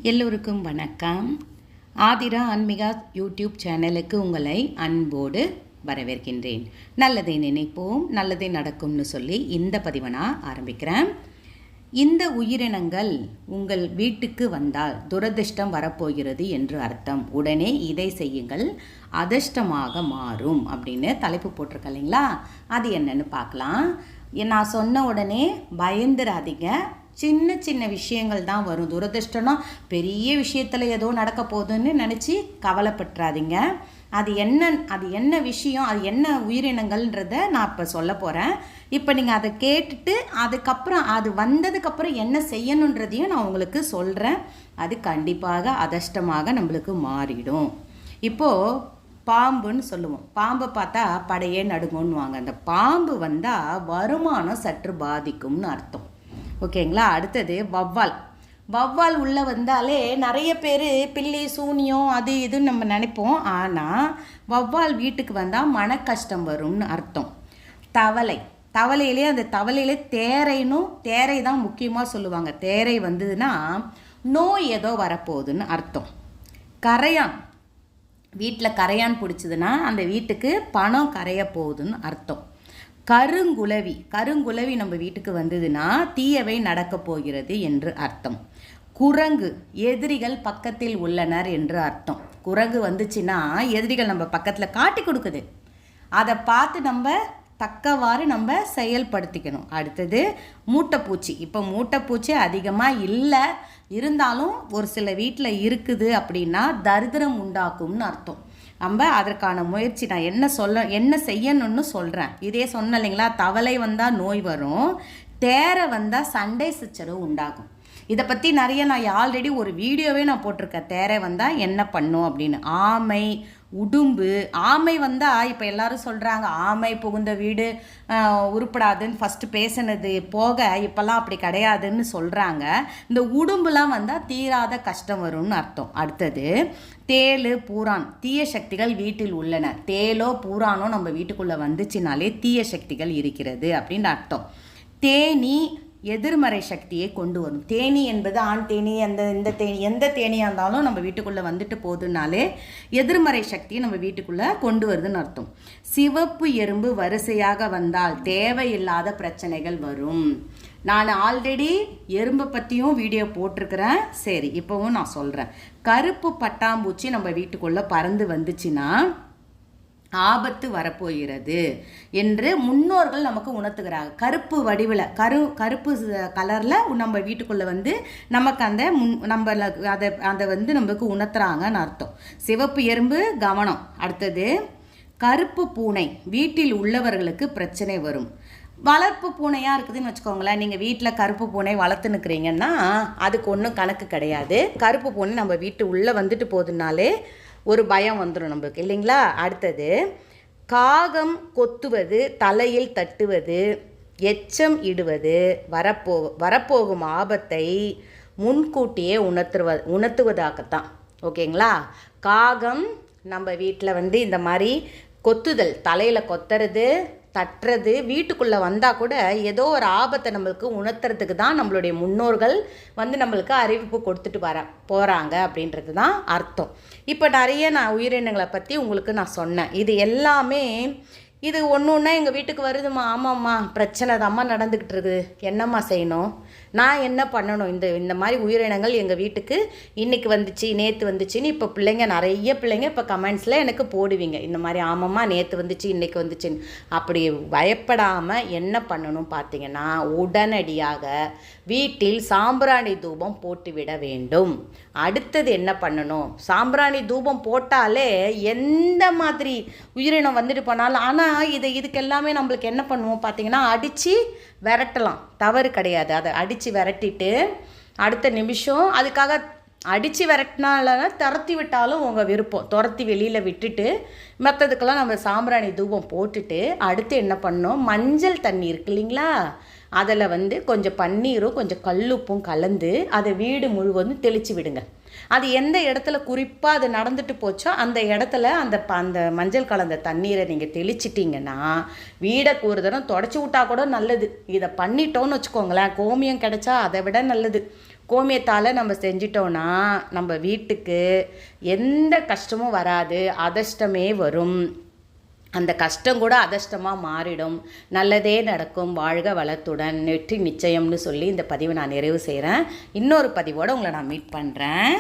எல்லோருக்கும் வணக்கம். ஆதிரா ஆன்மீகா யூடியூப் சேனலுக்கு உங்களை அன்போடு வரவேற்கின்றேன். நல்லதை நினைப்போம், நல்லதை நடக்கும்னு சொல்லி இந்த பதிவை நான் ஆரம்பிக்கிறேன். இந்த உயிரினங்கள் உங்கள் வீட்டுக்கு வந்தால் துரதிர்ஷ்டம் வரப்போகிறது என்று அர்த்தம். உடனே இதை செய்யுங்கள், அதிர்ஷ்டமாக மாறும் அப்படின்னு தலைப்பு போட்டிருக்க இல்லைங்களா? அது என்னன்னு பார்க்கலாம். நான் சொன்ன உடனே பயந்துராதீங்க. சின்ன சின்ன விஷயங்கள் தான் வரும். துரதிர்ஷ்டம்னா பெரிய விஷயத்தில் ஏதோ நடக்க போகுதுன்னு நினச்சி கவலைப்பட்டுறாதீங்க. அது என்ன விஷயம், அது என்ன உயிரினங்கள்ன்றத நான் இப்போ சொல்ல போகிறேன். இப்போ நீங்கள் அதை கேட்டுட்டு அதுக்கப்புறம் அது வந்ததுக்கப்புறம் என்ன செய்யணுன்றதையும் நான் உங்களுக்கு சொல்கிறேன். அது கண்டிப்பாக அதிர்ஷ்டமாக நம்மளுக்கு மாறிடும். இப்போது பாம்புன்னு சொல்லுவோம். பாம்பை பார்த்தா படையே நடுங்குன்னுவாங்க. அந்த பாம்பு வந்தால் வருமானம் சற்று பாதிக்கும்னு அர்த்தம். ஓகேங்களா? அடுத்தது வவ்வால் உள்ளே வந்தாலே நிறைய பேர் பில்லி சூனியம் அது இதுன்னு நம்ம நினைப்போம். ஆனால் வவ்வால் வீட்டுக்கு வந்தால் மன கஷ்டம் வரும்னு அர்த்தம். தவளையிலே அந்த தவளையிலே தேரை தான் முக்கியமாக சொல்லுவாங்க. தேரை வந்ததுன்னா நோய் ஏதோ வரப்போகுதுன்னு அர்த்தம். கரையான், வீட்டில் கரையான் பிடிச்சதுன்னா அந்த வீட்டுக்கு பணம் கரைய போகுதுன்னு அர்த்தம். கருங்குலவி நம்ம வீட்டுக்கு வந்ததுன்னா தீயவை நடக்க போகிறது என்று அர்த்தம். குரங்கு, எதிரிகள் பக்கத்தில் உள்ளனர் என்று அர்த்தம். குரங்கு வந்துச்சுன்னா எதிரிகள் நம்ம பக்கத்தில் காட்டி கொடுக்குது. அதை பார்த்து நம்ம தக்கவாறு நம்ம செயல்படுத்திக்கணும். அடுத்தது மூட்டைப்பூச்சி. இப்போ மூட்டைப்பூச்சி அதிகமாக இல்லை, இருந்தாலும் ஒரு சில வீட்டில் இருக்குது அப்படின்னா தரித்திரம் உண்டாக்கும்னு அர்த்தம். நம்ம அதற்கான முயற்சி நான் என்ன செய்யணும்னு சொல்கிறேன். இதே சொன்ன இல்லைங்களா? தவளை வந்தால் நோய் வரும், தேரை வந்தால் சண்டை சச்சரவு உண்டாகும். இதை பற்றி நிறைய நான் ஆல்ரெடி ஒரு வீடியோவே நான் போட்டிருக்கேன். தேரை வந்தால் என்ன பண்ணும் அப்படின்னு. ஆமை, உடும்பு. ஆமை வந்தால் இப்போ எல்லாரும் சொல்கிறாங்க ஆமை புகுந்த வீடு உருப்படாதுன்னு ஃபஸ்ட்டு பேசினது போக இப்போல்லாம் அப்படி கிடையாதுன்னு சொல்கிறாங்க. இந்த உடும்புலாம் வந்தால் தீராத கஷ்டம் வரும்னு அர்த்தம். அடுத்தது தேள், பூரான். தீய சக்திகள் வீட்டில் உள்ளன. தேளோ பூரானோ நம்ம வீட்டுக்குள்ளே வந்துச்சுனாலே தீய சக்திகள் இருக்கிறது அப்படின்னு அர்த்தம். தேனி எதிர்மறை சக்தியை கொண்டு வரும். தேனி என்பது ஆண் தேனி, எந்த தேனியாக இருந்தாலும் நம்ம வீட்டுக்குள்ளே வந்துட்டு போகுதுனாலே எதிர்மறை சக்தியை நம்ம வீட்டுக்குள்ளே கொண்டு வருதுன்னு அர்த்தம். சிவப்பு எறும்பு வரிசையாக வந்தால் தேவையில்லாத பிரச்சனைகள் வரும். நான் ஆல்ரெடி எறும்பை பற்றியும் வீடியோ போட்டிருக்கிறேன். சரி, இப்போவும் நான் சொல்கிறேன். கருப்பு பட்டாம்பூச்சி நம்ம வீட்டுக்குள்ளே பறந்து வந்துச்சுன்னா ஆபத்து வரப்போகிறது என்று முன்னோர்கள் நமக்கு உணர்த்துகிறாங்க. கருப்பு வடிவில் கருப்பு கலரில் நம்ம வீட்டுக்குள்ளே வந்து நமக்கு அதை வந்து நமக்கு உணர்த்துறாங்கன்னு அர்த்தம். சிவப்பு எறும்பு கவனம். அடுத்தது கருப்பு பூனை. வீட்டில் உள்ளவர்களுக்கு பிரச்சனை வரும். வளர்ப்பு பூனையாக இருக்குதுன்னு வச்சுக்கோங்களேன். நீங்கள் வீட்டில் கருப்பு பூனை வளர்த்துன்னுக்குறீங்கன்னா அதுக்கு ஒன்றும் கணக்கு கிடையாது. கருப்பு பூனை நம்ம வீட்டு உள்ளே வந்துட்டு போகுதுனாலே ஒரு பயம் வந்துடும் நம்மளுக்கு, இல்லைங்களா? அடுத்தது காகம் கொத்துவது, தலையில் தட்டுவது, எச்சம் இடுவது வரப்போகும் ஆபத்தை முன்கூட்டியே உணர்த்துவதாகத்தான். ஓகேங்களா? காகம் நம்ம வீட்டில் வந்து இந்த மாதிரி கொத்துதல், தலையில் கொத்துறது, தட்டுறது, வீட்டுக்குள்ளே வந்தால் கூட ஏதோ ஒரு ஆபத்தை நம்மளுக்கு உணர்த்துறதுக்கு தான் நம்மளுடைய முன்னோர்கள் வந்து நம்மளுக்கு அறிவிப்பு கொடுத்துட்டு போகிறாங்க அப்படின்றது தான் அர்த்தம். இப்போ நிறைய நான் உயிரினங்களை பற்றி உங்களுக்கு நான் சொன்னேன். இது எல்லாமே இது ஒன்று எங்கள் வீட்டுக்கு வருதுமா, ஆமாம்மா பிரச்சனை தான்மா நடந்துக்கிட்டு இருக்குது, என்னம்மா செய்யணும், நான் என்ன பண்ணணும்? இந்த மாதிரி உயிரினங்கள் எங்கள் வீட்டுக்கு இன்றைக்கி வந்துச்சு, நேற்று வந்துச்சுன்னு இப்போ நிறைய பிள்ளைங்க இப்போ கமெண்ட்ஸில் எனக்கு போடுவீங்க. இந்த மாதிரி ஆமாம்மா நேற்று வந்துச்சு, இன்றைக்கி வந்துச்சுன்னு. அப்படி பயப்படாமல் என்ன பண்ணணும் பார்த்தீங்கன்னா, உடனடியாக வீட்டில் சாம்பிராணி தூபம் போட்டுவிட வேண்டும். அடுத்தது என்ன பண்ணணும்? சாம்பிராணி தூபம் போட்டாலே எந்த மாதிரி உயிரினம் வந்துட்டு போனாலும், ஆனால் இதுக்கெல்லாமே நம்மளுக்கு என்ன பண்ணுவோம் பார்த்தீங்கன்னா, அடித்து விரட்டலாம், தவறு கிடையாது. அதை அடித்து விரட்டிட்டு அடுத்த நிமிஷம் அதுக்காக அடித்து விரட்டினால துரத்தி விட்டாலும் உங்கள் விருப்பம், துரத்தி வெளியில் விட்டுட்டு மற்றதுக்கெல்லாம் நம்ம சாம்பிராணி தூபம் போட்டுட்டு அடுத்து என்ன பண்ணோம், மஞ்சள் தண்ணி இருக்கு இல்லைங்களா, அதில் வந்து கொஞ்சம் பன்னீரும் கொஞ்சம் கல்லுப்பும் கலந்து அதை வீடு முழுவதும் தெளித்து விடுங்க. அது எந்த இடத்துல குறிப்பாக அது நடந்துட்டு போச்சோ அந்த இடத்துல அந்த மஞ்சள் கலந்த தண்ணீரை நீங்கள் தெளிச்சிட்டிங்கன்னா வீடை ஒரு தரம் தொடச்சி விட்டா கூட நல்லது. இதை பண்ணிட்டோன்னு வச்சுக்கோங்களேன், கோமியம் கிடைச்சா அதை விட நல்லது. கோமியத்தால் நம்ம செஞ்சிட்டோன்னா நம்ம வீட்டுக்கு எந்த கஷ்டமும் வராது, அதிர்ஷ்டமே வரும். அந்த கஷ்டம் கூட அதிர்ஷ்டமாக மாறிடும். நல்லதே நடக்கும். வாழ்க வளத்துடன், வெற்றி நிச்சயம்னு சொல்லி இந்த பதிவை நான் நிறைவு செய்கிறேன். இன்னொரு பதிவோடு உங்களை நான் மீட் பண்ணுறேன்.